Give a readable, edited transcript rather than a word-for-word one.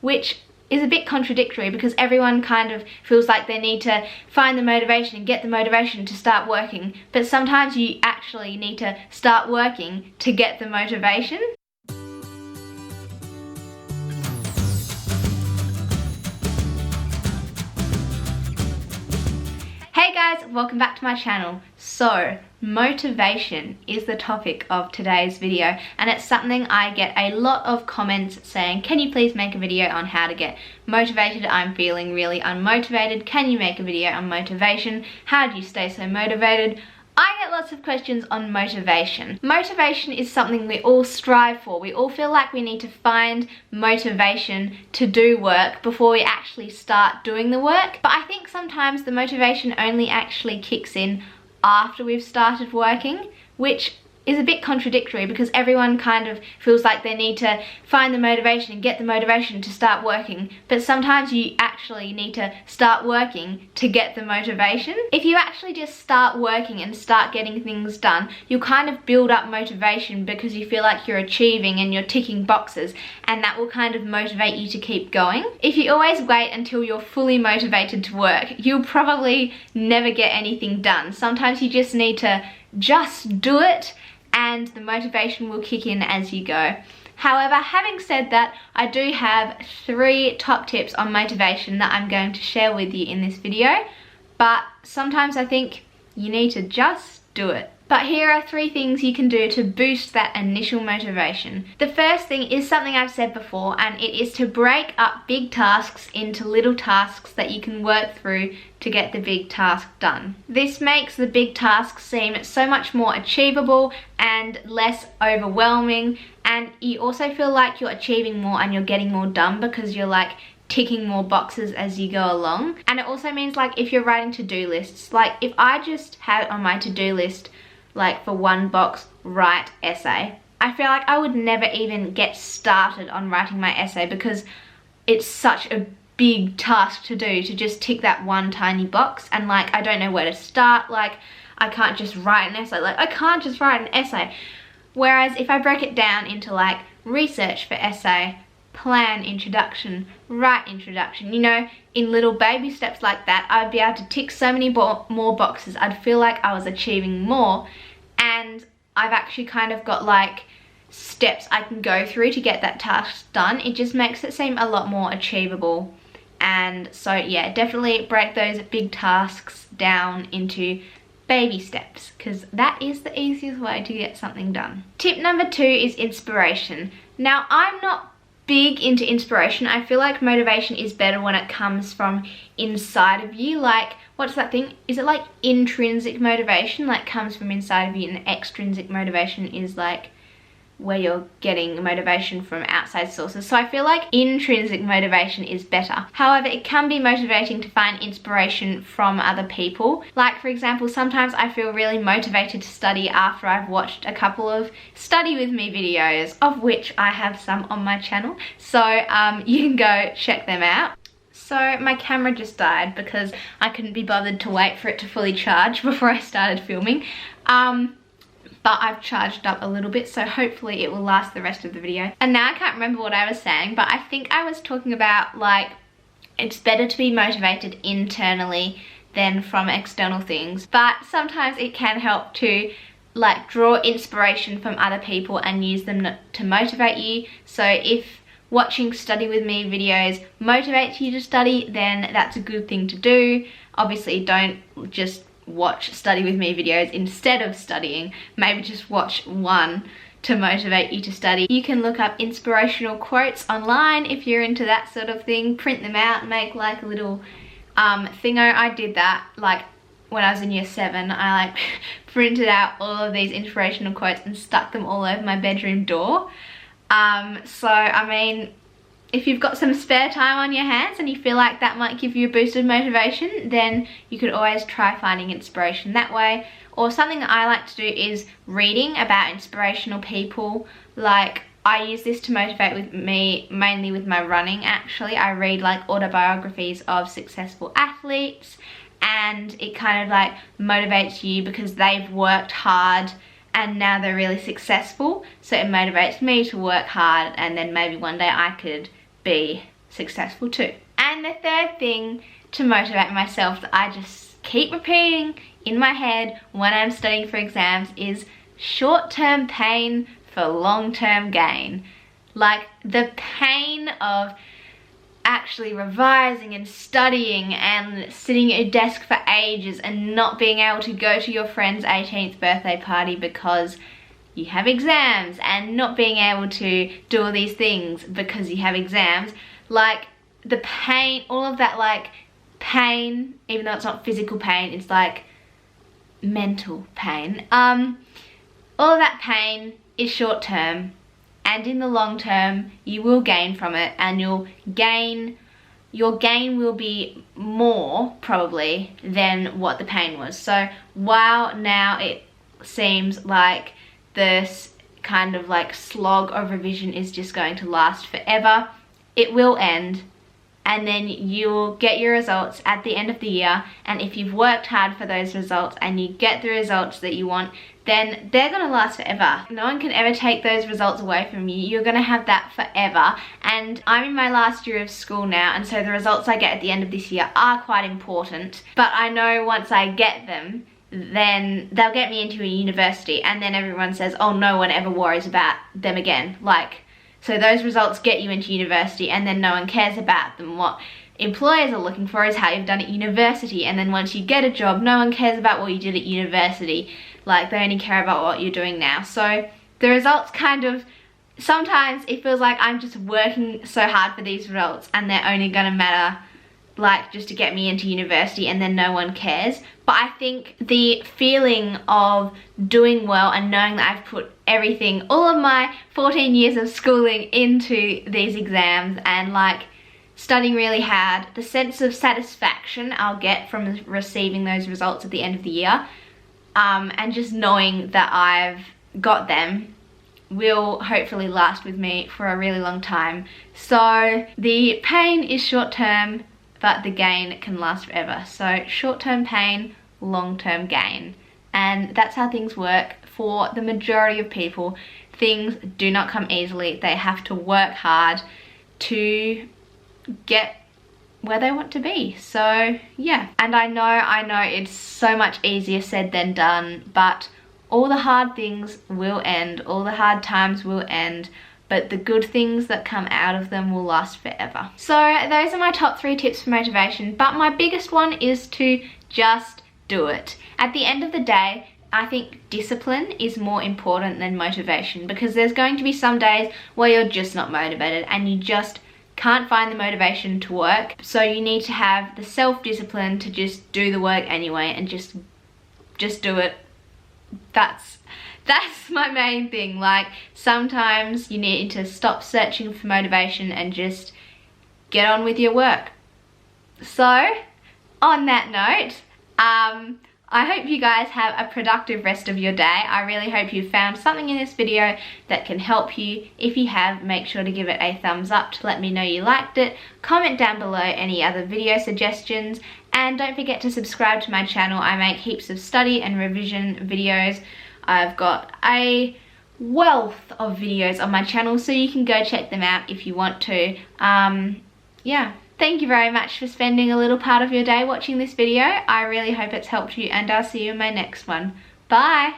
which is a bit contradictory because everyone kind of feels like they need to find the motivation and get the motivation to start working, but sometimes you actually need to start working to get the motivation. Hey guys, welcome back to my channel. So, motivation is the topic of today's video, and it's something I get a lot of comments saying, can you please make a video on how to get motivated? I'm feeling really unmotivated. Can you make a video on motivation? How do you stay so motivated? I get lots of questions on motivation. Motivation is something we all strive for. We all feel like we need to find motivation to do work before we actually start doing the work. But I think sometimes the motivation only actually kicks in after we've started working, which is a bit contradictory because everyone kind of feels like they need to find the motivation and get the motivation to start working, but sometimes you actually need to start working to get the motivation. If you actually just start working and start getting things done, you'll kind of build up motivation because you feel like you're achieving and you're ticking boxes, and that will kind of motivate you to keep going. If you always wait until you're fully motivated to work, you'll probably never get anything done. Sometimes you just need to just do it, and the motivation will kick in as you go. However, having said that, I do have 3 top tips on motivation that I'm going to share with you in this video, but sometimes I think you need to just do it. But here are 3 things you can do to boost that initial motivation. The first thing is something I've said before, and it is to break up big tasks into little tasks that you can work through to get the big task done. This makes the big task seem so much more achievable and less overwhelming, and you also feel like you're achieving more and you're getting more done because you're like ticking more boxes as you go along. And it also means, like, if you're writing to-do lists, like if I just had on my to-do list, like for one box, write essay, I feel like I would never even get started on writing my essay because it's such a big task to do, to just tick that one tiny box, and like I don't know where to start. Like I can't just write an essay, like I can't just write an essay. Whereas if I break it down into like research for essay, plan introduction, write introduction, you know, in little baby steps like that, I'd be able to tick so many more boxes. I'd feel like I was achieving more, and I've actually kind of got like steps I can go through to get that task done. It just makes it seem a lot more achievable. And so yeah, definitely break those big tasks down into baby steps, because that is the easiest way to get something done. Tip number 2 is inspiration. Now, I'm not big into inspiration. I feel like motivation is better when it comes from inside of you. Like, what's that thing? Is it like intrinsic motivation, like comes from inside of you, and extrinsic motivation is like where you're getting motivation from outside sources. So I feel like intrinsic motivation is better. However, it can be motivating to find inspiration from other people. Like, for example, sometimes I feel really motivated to study after I've watched a couple of study with me videos, of which I have some on my channel. So you can go check them out. So my camera just died because I couldn't be bothered to wait for it to fully charge before I started filming. But I've charged up a little bit, so hopefully it will last the rest of the video. And now I can't remember what I was saying, but I think I was talking about, like, it's better to be motivated internally than from external things. But sometimes it can help to like draw inspiration from other people and use them to motivate you. So if watching study with me videos motivates you to study, then that's a good thing to do. Obviously, don't just watch study with me videos instead of studying. Maybe just watch one to motivate you to study. You can look up inspirational quotes online if you're into that sort of thing, print them out and make like a little thingo. I did that like when I was in year 7. I like printed out all of these inspirational quotes and stuck them all over my bedroom door. So I mean, if you've got some spare time on your hands and you feel like that might give you a boost of motivation, then you could always try finding inspiration that way. Or something that I like to do is reading about inspirational people. Like, I use this to motivate with me, mainly with my running actually. I read like autobiographies of successful athletes, and it kind of like motivates you because they've worked hard and now they're really successful. So it motivates me to work hard, and then maybe one day I could be successful too. And the third thing to motivate myself that I just keep repeating in my head when I'm studying for exams is short-term pain for long-term gain. Like the pain of actually revising and studying and sitting at your desk for ages and not being able to go to your friend's 18th birthday party because you have exams, and not being able to do all these things because you have exams. Like the pain, all of that like pain, even though it's not physical pain, it's like mental pain. All of that pain is short term, and in the long term you will gain from it, and your gain will be more probably than what the pain was. So while now it seems like this kind of like slog of revision is just going to last forever, it will end, and then you'll get your results at the end of the year, and if you've worked hard for those results and you get the results that you want, then they're gonna last forever. No one can ever take those results away from you. You're gonna have that forever. And I'm in my last year of school now, and so the results I get at the end of this year are quite important, but I know once I get them, then they'll get me into a university, and then everyone says, oh, no one ever worries about them again. Like, so those results get you into university, and then no one cares about them. What employers are looking for is how you've done at university, and then once you get a job, no one cares about what you did at university. Like, they only care about what you're doing now. So the results kind of, sometimes it feels like I'm just working so hard for these results, and they're only gonna matter like just to get me into university, and then no one cares. But I think the feeling of doing well and knowing that I've put everything, all of my 14 years of schooling into these exams, and like studying really hard, the sense of satisfaction I'll get from receiving those results at the end of the year, and just knowing that I've got them, will hopefully last with me for a really long time. So the pain is short term, but the gain can last forever. So short-term pain, long-term gain. And that's how things work for the majority of people. Things do not come easily. They have to work hard to get where they want to be. So yeah, and I know it's so much easier said than done, but all the hard things will end, all the hard times will end, but the good things that come out of them will last forever. So those are my top 3 tips for motivation, but my biggest one is to just do it. At the end of the day, I think discipline is more important than motivation, because there's going to be some days where you're just not motivated and you just can't find the motivation to work. So you need to have the self-discipline to just do the work anyway, and just do it. That's my main thing. Like, sometimes you need to stop searching for motivation and just get on with your work. So on that note, I hope you guys have a productive rest of your day. I really hope you found something in this video that can help you. If you have, make sure to give it a thumbs up to let me know you liked it. Comment down below any other video suggestions, and don't forget to subscribe to my channel. I make heaps of study and revision videos. I've got a wealth of videos on my channel, so you can go check them out if you want to. Yeah. Thank you very much for spending a little part of your day watching this video. I really hope it's helped you, and I'll see you in my next one. Bye!